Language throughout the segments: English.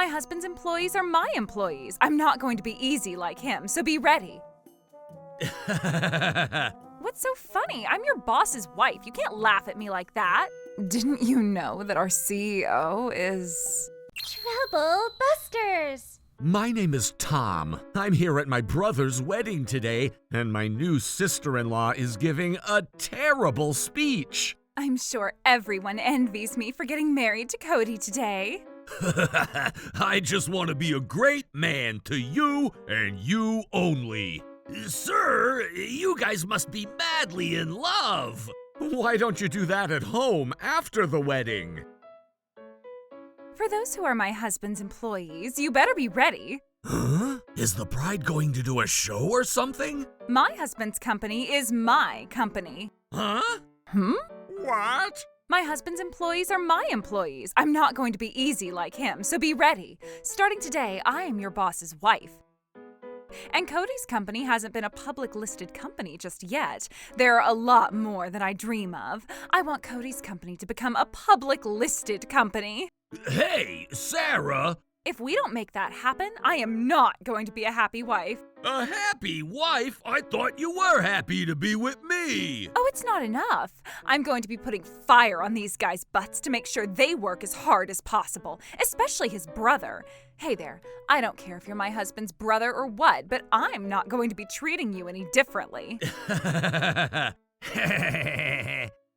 My husband's employees are my employees. I'm not going to be easy like him, so be ready. What's so funny? I'm your boss's wife. You can't laugh at me like that. Didn't you know that our CEO is... Trouble Busters! My name is Tom. I'm here at my brother's wedding today, and my new sister-in-law is giving a terrible speech. I'm sure everyone envies me for getting married to Cody today. I just want to be a great man to you and you only. Sir, you guys must be madly in love. Why don't you do that at home after the wedding? For those who are my husband's employees, you better be ready. Huh? Is the bride going to do a show or something? My husband's company is my company. Huh? What? My husband's employees are my employees. I'm not going to be easy like him, so be ready. Starting today, I am your boss's wife. And Cody's company hasn't been a public listed company just yet. There are a lot more than I dream of. I want Cody's company to become a public listed company. Hey, Sarah! If we don't make that happen, I am not going to be a happy wife. A happy wife? I thought you were happy to be with me. Oh, it's not enough. I'm going to be putting fire on these guys' butts to make sure they work as hard as possible, especially his brother. Hey there, I don't care if you're my husband's brother or what, but I'm not going to be treating you any differently.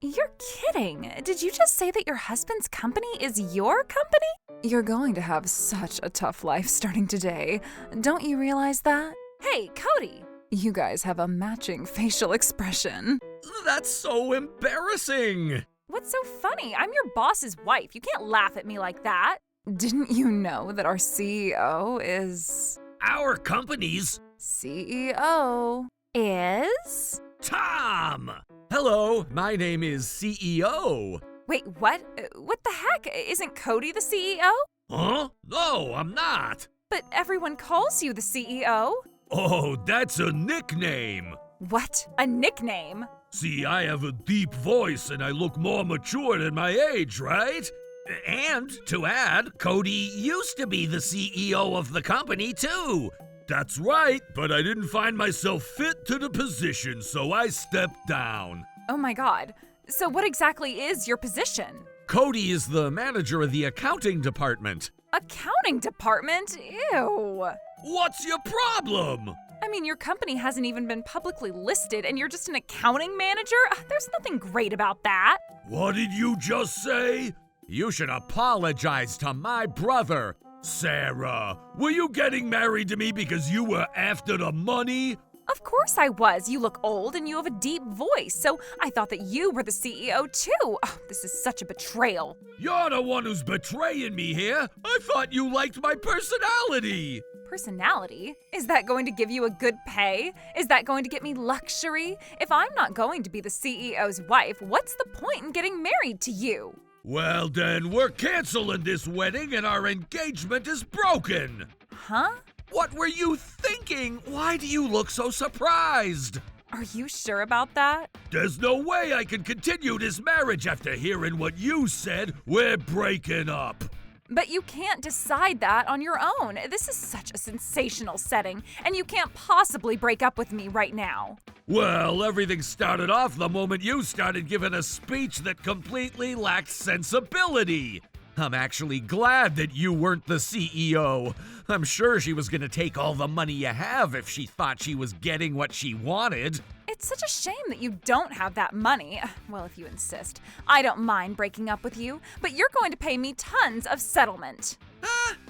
You're kidding. Did you just say that your husband's company is your company? You're going to have such a tough life starting today. Don't you realize that? Hey, Cody! You guys have a matching facial expression. That's so embarrassing. What's so funny? I'm your boss's wife. You can't laugh at me like that. Didn't you know that our CEO is... Our company's... CEO is... Tom! Hello, my name is CEO. Wait, what? What the heck? Isn't Cody the CEO? Huh? No, I'm not. But everyone calls you the CEO. Oh, that's a nickname. What? A nickname? See, I have a deep voice and I look more mature than my age, right? And to add, Cody used to be the CEO of the company too. That's right, but I didn't find myself fit to the position, so I stepped down. Oh my god. So what exactly is your position? Cody is the manager of the accounting department. Accounting department? Ew. What's your problem? I mean, your company hasn't even been publicly listed and you're just an accounting manager? There's nothing great about that. What did you just say? You should apologize to my brother. Sarah, were you getting married to me because you were after the money? Of course I was. You look old and you have a deep voice, so I thought that you were the CEO too. Oh, this is such a betrayal. You're the one who's betraying me here. I thought you liked my personality. Personality? Is that going to give you a good pay? Is that going to get me luxury? If I'm not going to be the CEO's wife, what's the point in getting married to you? Well then, we're canceling this wedding and our engagement is broken. Huh? What were you thinking? Why do you look so surprised? Are you sure about that? There's no way I can continue this marriage after hearing what you said. We're breaking up. But you can't decide that on your own. This is such a sensational setting, and you can't possibly break up with me right now. Well, everything started off the moment you started giving a speech that completely lacked sensibility. I'm actually glad that you weren't the CEO. I'm sure she was gonna take all the money you have if she thought she was getting what she wanted. It's such a shame that you don't have that money. Well, if you insist. I don't mind breaking up with you, but you're going to pay me tons of settlement.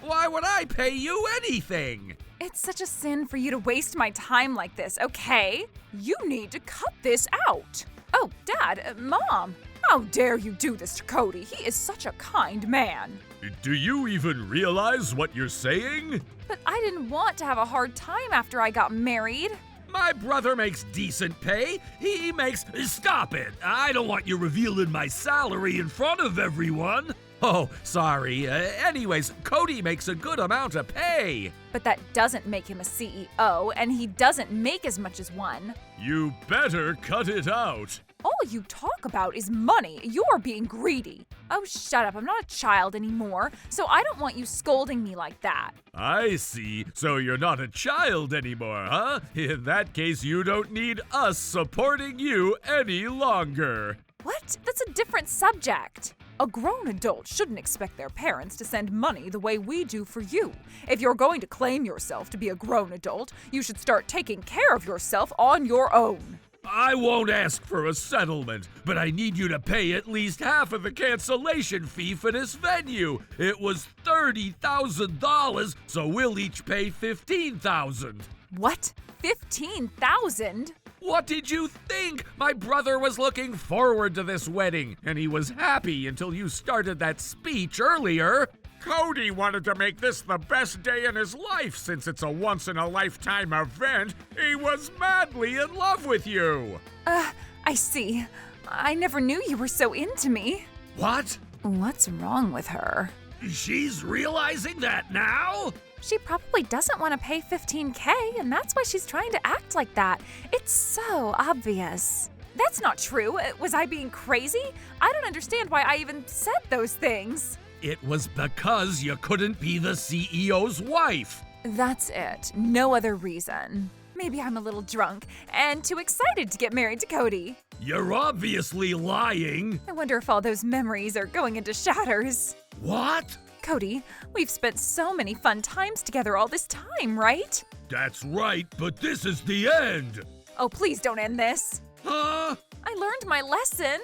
Why would I pay you anything? It's such a sin for you to waste my time like this, okay? You need to cut this out. Oh, Dad, Mom, how dare you do this to Cody? He is such a kind man. Do you even realize what you're saying? But I didn't want to have a hard time after I got married. My brother makes decent pay. He makes... Stop it! I don't want you revealing my salary in front of everyone. Oh, sorry. Anyways, Cody makes a good amount of pay. But that doesn't make him a CEO, and he doesn't make as much as one. You better cut it out. All you talk about is money. You're being greedy. Oh, shut up. I'm not a child anymore, so I don't want you scolding me like that. I see. So you're not a child anymore, huh? In that case, you don't need us supporting you any longer. What? That's a different subject. A grown adult shouldn't expect their parents to send money the way we do for you. If you're going to claim yourself to be a grown adult, you should start taking care of yourself on your own. I won't ask for a settlement, but I need you to pay at least half of the cancellation fee for this venue. It was $30,000, so we'll each pay $15,000. What? $15,000? What did you think? My brother was looking forward to this wedding, and he was happy until you started that speech earlier. Cody wanted to make this the best day in his life since it's a once-in-a-lifetime event. He was madly in love with you. I see. I never knew you were so into me. What? What's wrong with her? She's realizing that now? She probably doesn't want to pay $15K, and that's why she's trying to act like that. It's so obvious. That's not true. Was I being crazy? I don't understand why I even said those things. It was because you couldn't be the CEO's wife. That's it. No other reason. Maybe I'm a little drunk and too excited to get married to Cody. You're obviously lying. I wonder if all those memories are going into shatters. What? Cody, we've spent so many fun times together all this time, right? That's right, but this is the end. Oh, please don't end this. Huh? I learned my lesson.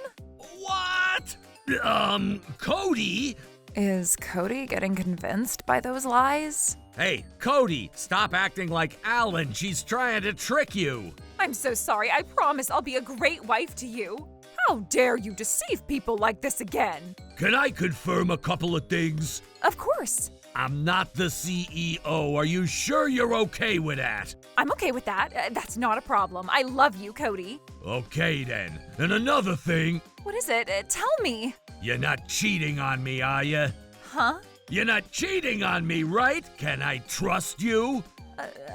What? Cody? Is Cody getting convinced by those lies? Hey, Cody, stop acting like Alan. She's trying to trick you. I'm so sorry. I promise I'll be a great wife to you. How dare you deceive people like this again? Can I confirm a couple of things? Of course. I'm not the CEO. Are you sure you're okay with that? I'm okay with that. That's not a problem. I love you, Cody. Okay then. And another thing. What is it? Tell me. You're not cheating on me, are you? Huh? You're not cheating on me, right? Can I trust you?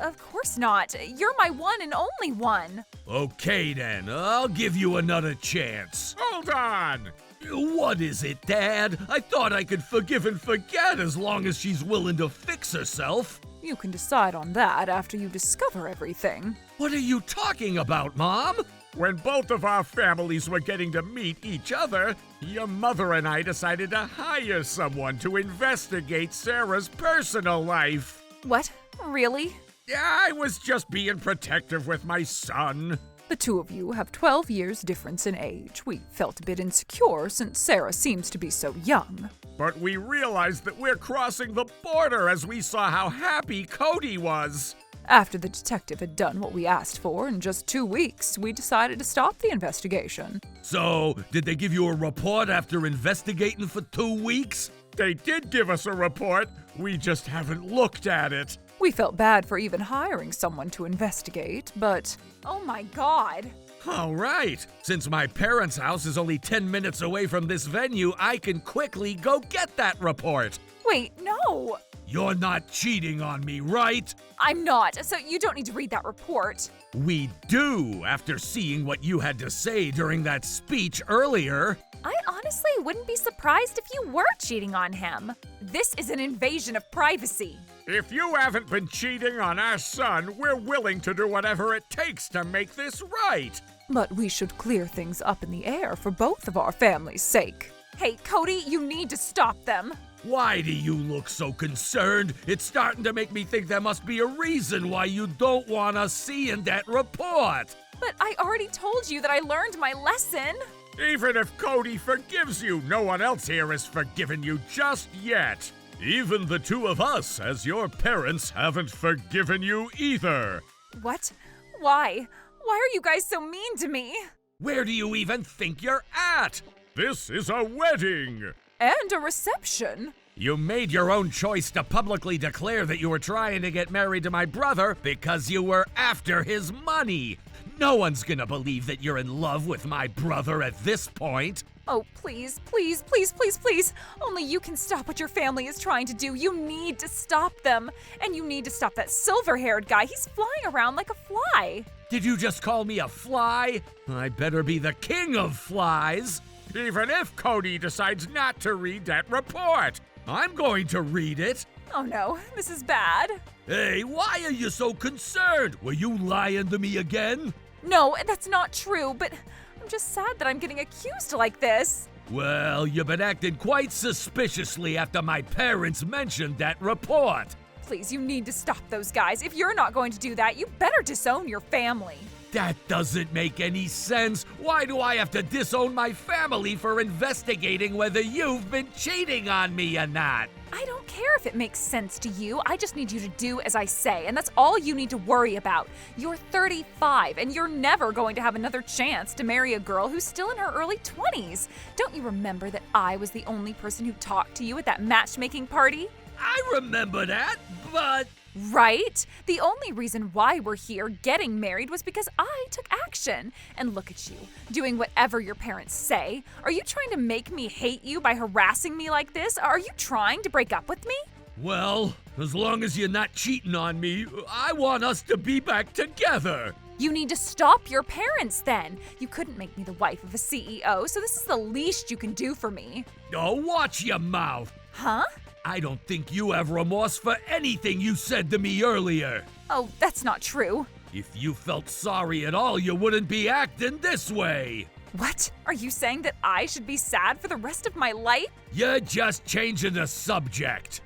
Of course not. You're my one and only one. Okay then, I'll give you another chance. Hold on! What is it, Dad? I thought I could forgive and forget as long as she's willing to fix herself. You can decide on that after you discover everything. What are you talking about, Mom? When both of our families were getting to meet each other, your mother and I decided to hire someone to investigate Sarah's personal life. What? Really? Yeah, I was just being protective with my son. The two of you have 12 years difference in age. We felt a bit insecure since Sarah seems to be so young. But we realized that we're crossing the border as we saw how happy Cody was. After the detective had done what we asked for in just 2 weeks, we decided to stop the investigation. So, did they give you a report after investigating for 2 weeks? They did give us a report. We just haven't looked at it. We felt bad for even hiring someone to investigate, but... Oh my God! All right. Since my parents' house is only 10 minutes away from this venue, I can quickly go get that report. Wait, no! You're not cheating on me, right? I'm not, so you don't need to read that report. We do, after seeing what you had to say during that speech earlier. I honestly wouldn't be surprised if you were cheating on him. This is an invasion of privacy. If you haven't been cheating on our son, we're willing to do whatever it takes to make this right. But we should clear things up in the air for both of our families' sake. Hey, Cody, you need to stop them. Why do you look so concerned? It's starting to make me think there must be a reason why you don't want us seeing that report. But I already told you that I learned my lesson. Even if Cody forgives you, no one else here has forgiven you just yet. Even the two of us, as your parents, haven't forgiven you either. What? Why? Why are you guys so mean to me? Where do you even think you're at? This is a wedding. And a reception. You made your own choice to publicly declare that you were trying to get married to my brother because you were after his money. No one's gonna believe that you're in love with my brother at this point. Oh, please, please, please, please, please. Only you can stop what your family is trying to do. You need to stop them. And you need to stop that silver-haired guy. He's flying around like a fly. Did you just call me a fly? I better be the king of flies. even if Cody decides not to read that report. I'm going to read it. Oh no, this is bad. Hey, why are you so concerned? Were you lying to me again? No, that's not true, but I'm just sad that I'm getting accused like this. Well, you've been acting quite suspiciously after my parents mentioned that report. Please, you need to stop those guys. If you're not going to do that, you better disown your family. That doesn't make any sense. Why do I have to disown my family for investigating whether you've been cheating on me or not? I don't care if it makes sense to you. I just need you to do as I say, and that's all you need to worry about. You're 35, and you're never going to have another chance to marry a girl who's still in her early 20s. Don't you remember that I was the only person who talked to you at that matchmaking party? I remember that, but... Right? The only reason why we're here getting married was because I took action. And look at you, doing whatever your parents say. Are you trying to make me hate you by harassing me like this? Are you trying to break up with me? Well, as long as you're not cheating on me, I want us to be back together. You need to stop your parents then. You couldn't make me the wife of a CEO, so this is the least you can do for me. Oh, watch your mouth. Huh? I don't think you have remorse for anything you said to me earlier. Oh, that's not true. If you felt sorry at all, you wouldn't be acting this way. What? Are you saying that I should be sad for the rest of my life? You're just changing the subject.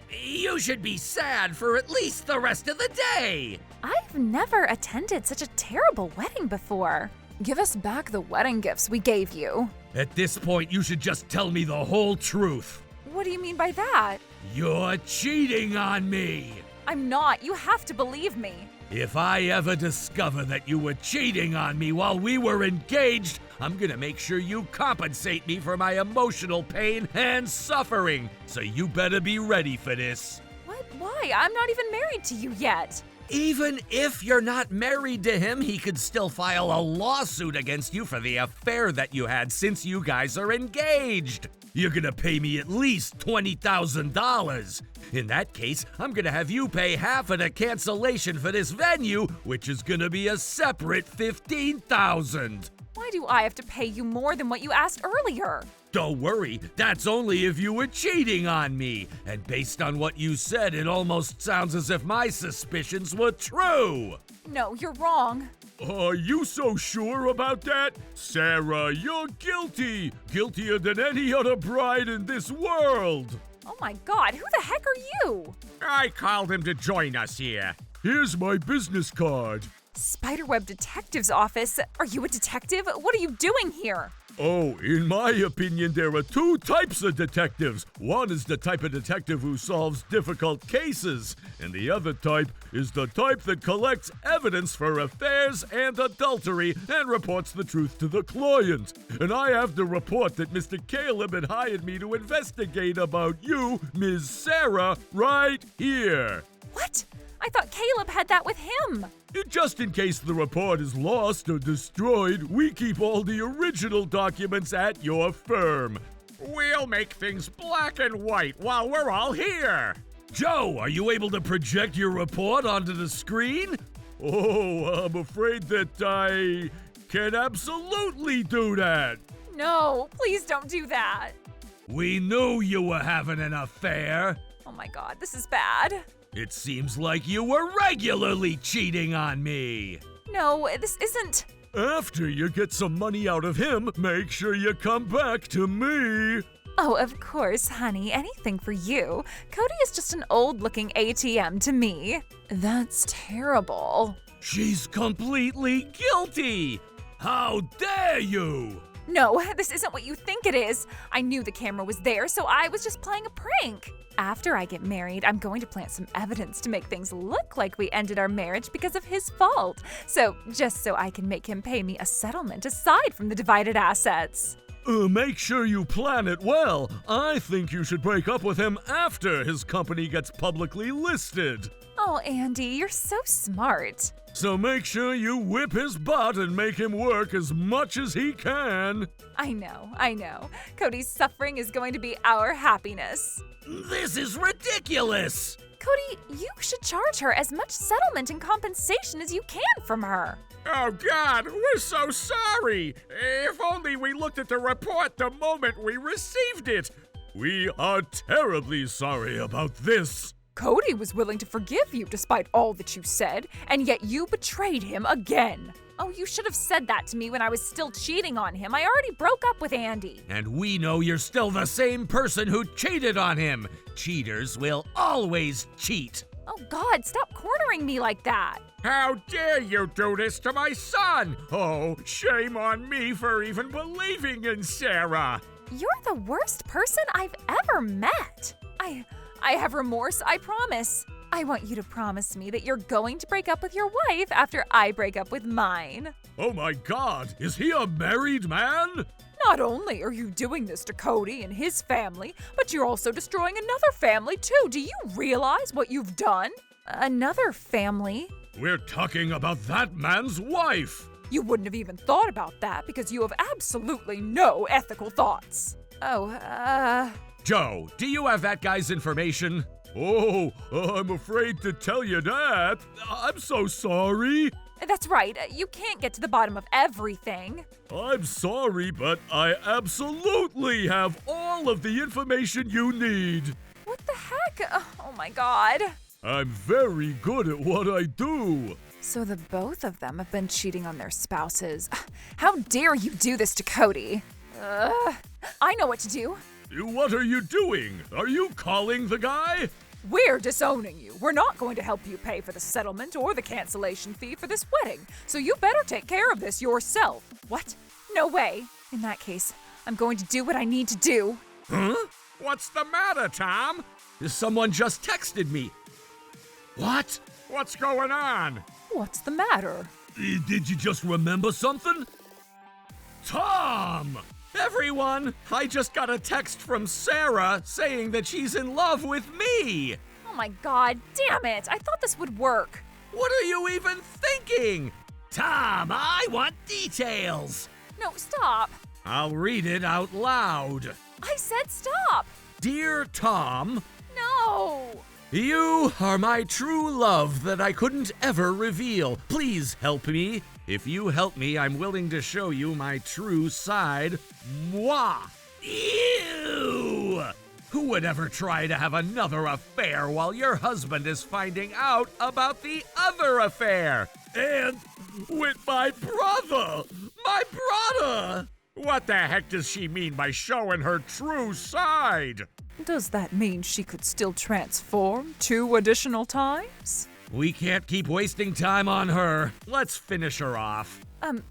You should be sad for at least the rest of the day. I've never attended such a terrible wedding before. Give us back the wedding gifts we gave you. At this point, you should just tell me the whole truth. What do you mean by that? You're cheating on me. I'm not. You have to believe me. If I ever discover that you were cheating on me while we were engaged, I'm gonna make sure you compensate me for my emotional pain and suffering. So you better be ready for this. What? Why? I'm not even married to you yet. Even if you're not married to him, he could still file a lawsuit against you for the affair that you had since you guys are engaged. You're gonna pay me at least $20,000. In that case, I'm gonna have you pay half of the cancellation for this venue, which is gonna be a separate $15,000. Why do I have to pay you more than what you asked earlier? Don't worry, that's only if you were cheating on me. And based on what you said, it almost sounds as if my suspicions were true. No, you're wrong. Are you so sure about that? Sarah, you're guilty! Guiltier than any other bride in this world! Oh my God, who the heck are you? I called him to join us here. Here's my business card. Spiderweb Detective's office. Are you a detective? What are you doing here? Oh, in my opinion, there are two types of detectives. One is the type of detective who solves difficult cases, and the other type is the type that collects evidence for affairs and adultery and reports the truth to the client. And I have the report that Mr. Caleb had hired me to investigate about you, Ms. Sarah, right here. What? I thought Caleb had that with him. Just in case the report is lost or destroyed, we keep all the original documents at your firm. We'll make things black and white while we're all here. Joe, are you able to project your report onto the screen? Oh, I'm afraid that I can absolutely do that. No, please don't do that. We knew you were having an affair. Oh my God, this is bad. It seems like you were regularly cheating on me. No, this isn't. After you get some money out of him, make sure you come back to me. Oh, of course, honey. Anything for you. Cody is just an old-looking ATM to me. That's terrible. She's completely guilty. How dare you? No, this isn't what you think it is. I knew the camera was there, so I was just playing a prank. After I get married, I'm going to plant some evidence to make things look like we ended our marriage because of his fault. Just so I can make him pay me a settlement aside from the divided assets. Make sure you plan it well. I think you should break up with him after his company gets publicly listed. Oh, Andy, you're so smart. So make sure you whip his butt and make him work as much as he can. I know. Cody's suffering is going to be our happiness. This is ridiculous. Cody, you should charge her as much settlement and compensation as you can from her. Oh, God, we're so sorry. If only we looked at the report the moment we received it. We are terribly sorry about this. Cody was willing to forgive you despite all that you said, and yet you betrayed him again. Oh, you should have said that to me when I was still cheating on him. I already broke up with Andy. And we know you're still the same person who cheated on him. Cheaters will always cheat. Oh, God, stop cornering me like that. How dare you do this to my son? Oh, shame on me for even believing in Sarah. You're the worst person I've ever met. I have remorse, I promise. I want you to promise me that you're going to break up with your wife after I break up with mine. Oh my God, is he a married man? Not only are you doing this to Cody and his family, but you're also destroying another family too. Do you realize what you've done? Another family? We're talking about that man's wife. You wouldn't have even thought about that because you have absolutely no ethical thoughts. Joe, do you have that guy's information? Oh, I'm afraid to tell you that. I'm so sorry. That's right. You can't get to the bottom of everything. I'm sorry, but I absolutely have all of the information you need. What the heck? Oh my God. I'm very good at what I do. So the both of them have been cheating on their spouses. How dare you do this to Cody? I know what to do. What are you doing? Are you calling the guy? We're disowning you. We're not going to help you pay for the settlement or the cancellation fee for this wedding, so you better take care of this yourself. What? No way. In that case, I'm going to do what I need to do. Huh? What's the matter, Tom? Someone just texted me. What? What's going on? What's the matter? Did you just remember something? Tom! Everyone, I just got a text from Sarah saying that she's in love with me. Oh my God, damn it. I thought this would work. What are you even thinking? Tom, I want details. No, stop. I'll read it out loud. I said stop. Dear Tom, No. you are my true love that I couldn't ever reveal. Please help me. If you help me, I'm willing to show you my true side. Mwah! Ew! Who would ever try to have another affair while your husband is finding out about the other affair? And with my brother! My brother! What the heck does she mean by showing her true side? Does that mean she could still transform 2 additional times? We can't keep wasting time on her. Let's finish her off.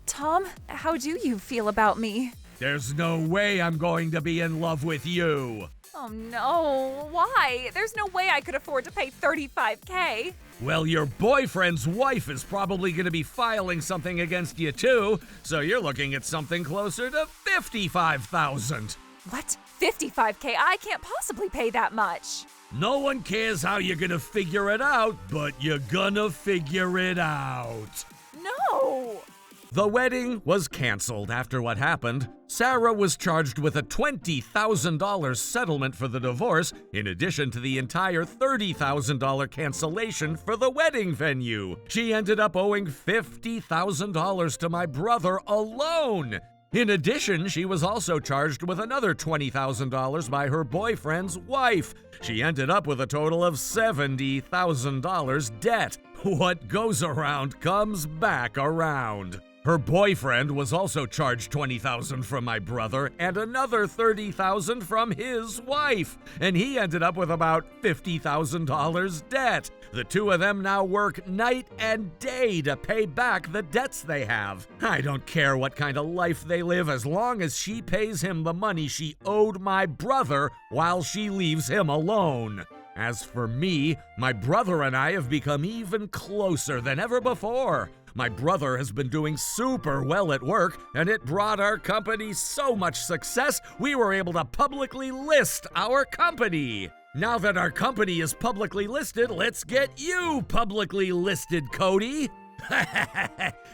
Tom, how do you feel about me? There's no way I'm going to be in love with you. Oh no, why? There's no way I could afford to pay $35,000. Well, your boyfriend's wife is probably going to be filing something against you too, so you're looking at something closer to $55,000. What? $55,000? I can't possibly pay that much. No one cares how you're going to figure it out, but you're gonna figure it out. No! The wedding was canceled after what happened. Sarah was charged with a $20,000 settlement for the divorce, in addition to the entire $30,000 cancellation for the wedding venue. She ended up owing $50,000 to my brother alone. In addition, she was also charged with another $20,000 by her boyfriend's wife. She ended up with a total of $70,000 debt. What goes around comes back around. Her boyfriend was also charged $20,000 from my brother and another $30,000 from his wife, and he ended up with about $50,000 debt. The two of them now work night and day to pay back the debts they have. I don't care what kind of life they live as long as she pays him the money she owed my brother while she leaves him alone. As for me, my brother and I have become even closer than ever before. My brother has been doing super well at work, and it brought our company so much success, we were able to publicly list our company. Now that our company is publicly listed, let's get you publicly listed, Cody.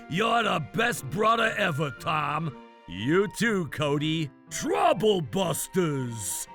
You're the best brother ever, Tom. You too, Cody. Trouble Busters.